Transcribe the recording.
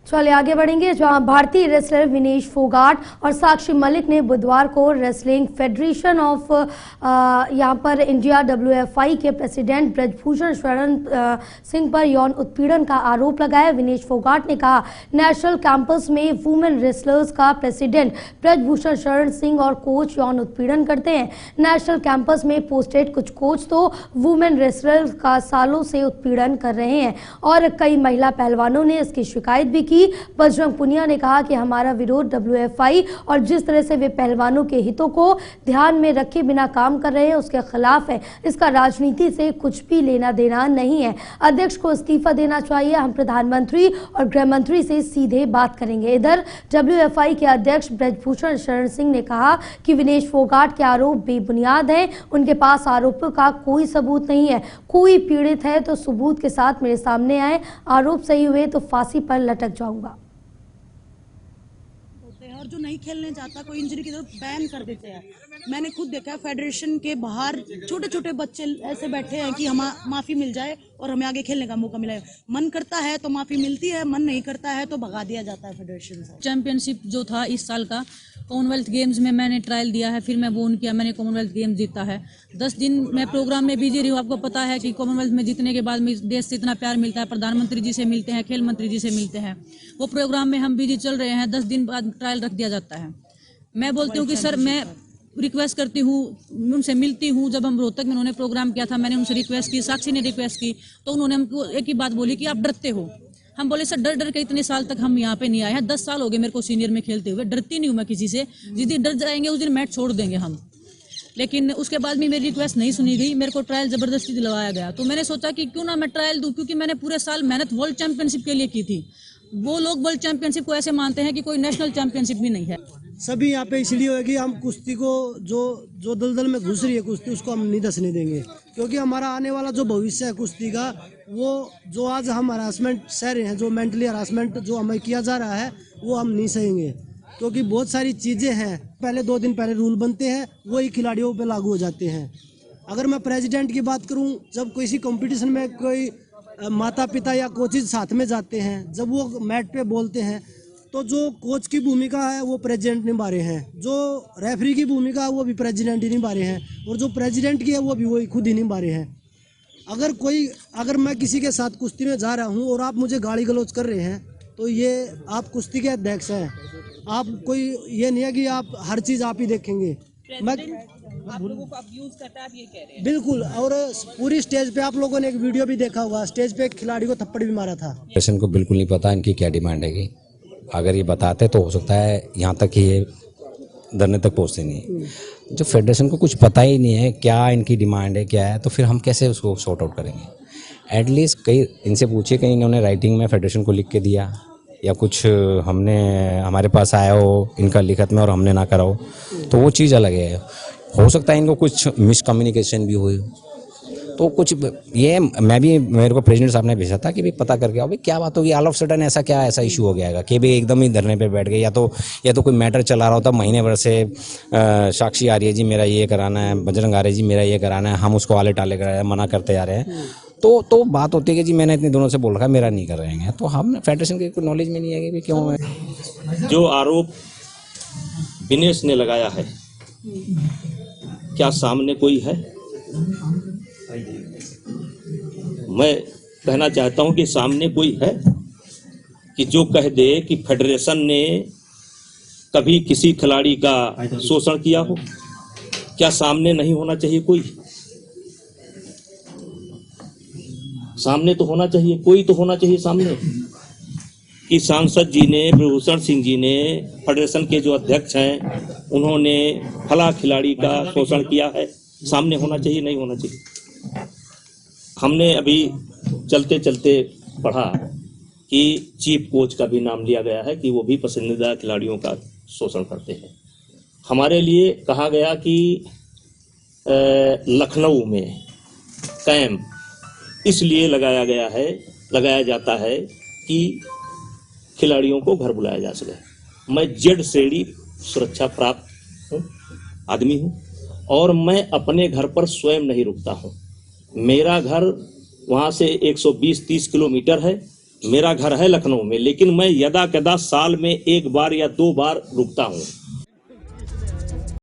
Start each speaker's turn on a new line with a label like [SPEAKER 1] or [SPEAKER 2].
[SPEAKER 1] चलिए आगे बढ़ेंगे, जहां भारतीय रेसलर विनेश फोगाट और साक्षी मलिक ने बुधवार को रेसलिंग फेडरेशन ऑफ यहां पर इंडिया WFI के प्रेसिडेंट ब्रजभूषण शरण सिंह पर यौन उत्पीड़न का आरोप लगाया। विनेश फोगाट ने कहा, नेशनल कैंपस में वुमेन रेसलर्स का प्रेसिडेंट ब्रजभूषण शरण सिंह और कोच यौन उत्पीड़न करते हैं। नेशनल कैंपस में पोस्टेड कुछ कोच तो वुमेन रेसलर्स का सालों से उत्पीड़न कर रहे हैं और कई महिला पहलवानों ने इसकी शिकायत भी की। बजरंग पुनिया ने कहा कि हमारा विरोध WFI और जिस तरह से वे पहलवानों के हितों को ध्यान में रखे बिना काम कर रहे हैं उसके खिलाफ है। इसका राजनीति से कुछ भी लेना देना नहीं है। अध्यक्ष को इस्तीफा देना चाहिए। हम प्रधानमंत्री और गृह मंत्री से सीधे बात करेंगे। इधर WFI के अध्यक्ष ब्रजभूषण शरण सिंह ने कहा कि विनेश फोगाट के आरोप बेबुनियाद हैं। उनके पास आरोपों का कोई सबूत नहीं है। कोई पीड़ित है तो सबूत के साथ मेरे सामने आए। आरोप सही हुए तो फांसी पर लटक जाऊंगा।
[SPEAKER 2] और जो नहीं खेलने जाता कोई इंजरी की तरफ बैन कर देते हैं। मैंने खुद देखा है फेडरेशन के बाहर छोटे छोटे बच्चे ऐसे बैठे हैं कि हम माफी मिल जाए और हमें आगे खेलने का मौका मिले। मन करता है तो माफी मिलती है, मन नहीं करता है तो भगा दिया जाता है फेडरेशन से।
[SPEAKER 3] चैंपियनशिप जो था इस साल का कॉमनवेल्थ गेम्स में मैंने ट्रायल दिया है, फिर मैं वो किया, मैंने कॉमनवेल्थ गेम्स जीता है। 10 दिन मैं प्रोग्राम में बिजी रही हूँ। आपको पता है कि कॉमनवेल्थ में जीतने के बाद देश से इतना प्यार मिलता है, प्रधानमंत्री जी से मिलते हैं, खेल मंत्री जी से मिलते हैं। वो प्रोग्राम में हम बिजी चल रहे हैं, 10 दिन बाद ट्रायल रख दिया जाता है। मैं बोलती हूँ कि सर मैं रिक्वेस्ट करती हूँ, उनसे मिलती हूँ। जब हम रोहतक में उन्होंने प्रोग्राम किया था मैंने उनसे रिक्वेस्ट की, साक्षी ने रिक्वेस्ट की, तो उन्होंने हमको एक ही बात बोली कि आप डरते हो। हम बोले सर डर के इतने साल तक हम यहाँ पे नहीं आए हैं, 10 साल हो गए मेरे को सीनियर में खेलते हुए, डरती नहीं हूँ मैं किसी से। जिस दिन डर जाएंगे उस दिन मैच छोड़ देंगे हम। लेकिन उसके बाद भी मेरी रिक्वेस्ट नहीं सुनी गई, मेरे को ट्रायल जबरदस्ती दिलवाया गया। तो मैंने सोचा कि क्यों ना मैं ट्रायल दूं, क्योंकि मैंने पूरे साल मेहनत वर्ल्ड चैंपियनशिप के लिए की थी। वो लोग वर्ल्ड चैंपियनशिप को ऐसे मानते हैं कि कोई नेशनल चैंपियनशिप भी नहीं है।
[SPEAKER 4] सभी यहाँ पे इसलिए होगी हम कुश्ती को जो दलदल में घुस रही है कुश्ती उसको हम नहीं धसने देंगे, क्योंकि हमारा आने वाला जो भविष्य है कुश्ती का, वो जो आज हम हरासमेंट सह रहे हैं, जो मेंटली हरासमेंट जो हमें किया जा रहा है वो हम नहीं सहेंगे। क्योंकि बहुत सारी चीज़ें हैं, पहले 2 दिन पहले रूल बनते हैं वही खिलाड़ियों पे लागू हो जाते हैं। अगर मैं प्रेसिडेंट की बात करूं, जब किसी कंपटीशन में कोई माता पिता या कोचेज साथ में जाते हैं, जब वो मैट पे बोलते हैं तो जो कोच की भूमिका है वो प्रेसिडेंट निभा रहे हैं, जो रेफरी की भूमिका है वो भी प्रेसिडेंट ही निभा रहे हैं, और जो प्रेसिडेंट की है वो भी वही खुद ही निभा रहे हैं। अगर मैं किसी के साथ कुश्ती में जा रहा हूँ और आप मुझे गाली गलौज कर रहे हैं तो ये आप कुश्ती के अध्यक्ष हैं। आप कोई ये नहीं है कि आप हर चीज़ आप ही देखेंगे। मैं
[SPEAKER 5] आप लोगों को अब्यूज करता है, आप ये कह रहे हैं?
[SPEAKER 4] बिल्कुल, और पूरी स्टेज पे आप लोगों ने एक वीडियो भी देखा होगा, स्टेज पे एक खिलाड़ी को थप्पड़ भी मारा था।
[SPEAKER 6] फेडरेशन को बिल्कुल नहीं पता इनकी क्या डिमांड है। अगर ये बताते तो हो सकता है यहाँ तक ही ये धरने तक पहुँचते नहीं। जो फेडरेशन को कुछ पता ही नहीं है क्या इनकी डिमांड है क्या है, तो फिर हम कैसे उसको सॉर्ट आउट करेंगे। एटलीस्ट कहीं इनसे पूछिए, कहीं इन्होंने राइटिंग में फेडरेशन को लिख के दिया या कुछ हमारे पास आया हो इनका लिखत में और हमने ना करा हो, तो वो चीज़ अलग है। हो सकता है इनको कुछ मिसकम्युनिकेशन भी हुई, तो कुछ ये मेरे को प्रेसिडेंट साहब ने भेजा था कि भाई पता करके आओ भाई क्या बात होगी। ऑल ऑफ सडन ऐसा इशू हो गया कि भाई एकदम ही धरने पे बैठ गए, या तो कोई मैटर चला रहा होता महीने भर से। साक्षी आ रही है जी मेरा ये कराना है, बजरंग आ रही है जी मेरा ये कराना है, हम उसको आले टाले कर मना करते जा रहे हैं। तो बात होती है कि जी मैंने इतने दिनों से बोल रखा है मेरा नहीं कर रहे हैं, तो हम फेडरेशन के नॉलेज में नहीं है कि क्यों है।
[SPEAKER 7] जो आरोप विनेश ने लगाया है, क्या सामने कोई है? मैं कहना चाहता हूं कि सामने कोई है कि जो कह दे कि फेडरेशन ने कभी किसी खिलाड़ी का शोषण किया हो? क्या सामने नहीं होना चाहिए? कोई सामने तो होना चाहिए, कोई तो होना चाहिए सामने। कि सांसद जी ने, ब्रजभूषण सिंह जी ने, फेडरेशन के जो अध्यक्ष हैं, उन्होंने फला खिलाड़ी का शोषण किया है, सामने होना चाहिए, नहीं होना चाहिए। हमने अभी चलते चलते पढ़ा कि चीफ कोच का भी नाम लिया गया है कि वो भी पसंदीदा खिलाड़ियों का शोषण करते हैं। हमारे लिए कहा गया कि लखनऊ में कैंप इसलिए लगाया जाता है कि खिलाड़ियों को घर बुलाया जा सके। मैं जेड श्रेणी सुरक्षा प्राप्त आदमी हूँ और मैं अपने घर पर स्वयं नहीं रुकता हूँ। मेरा घर वहाँ से 120-30 किलोमीटर है मेरा घर है लखनऊ में, लेकिन मैं यदा कदा साल में 1 बार या 2 बार रुकता हूँ।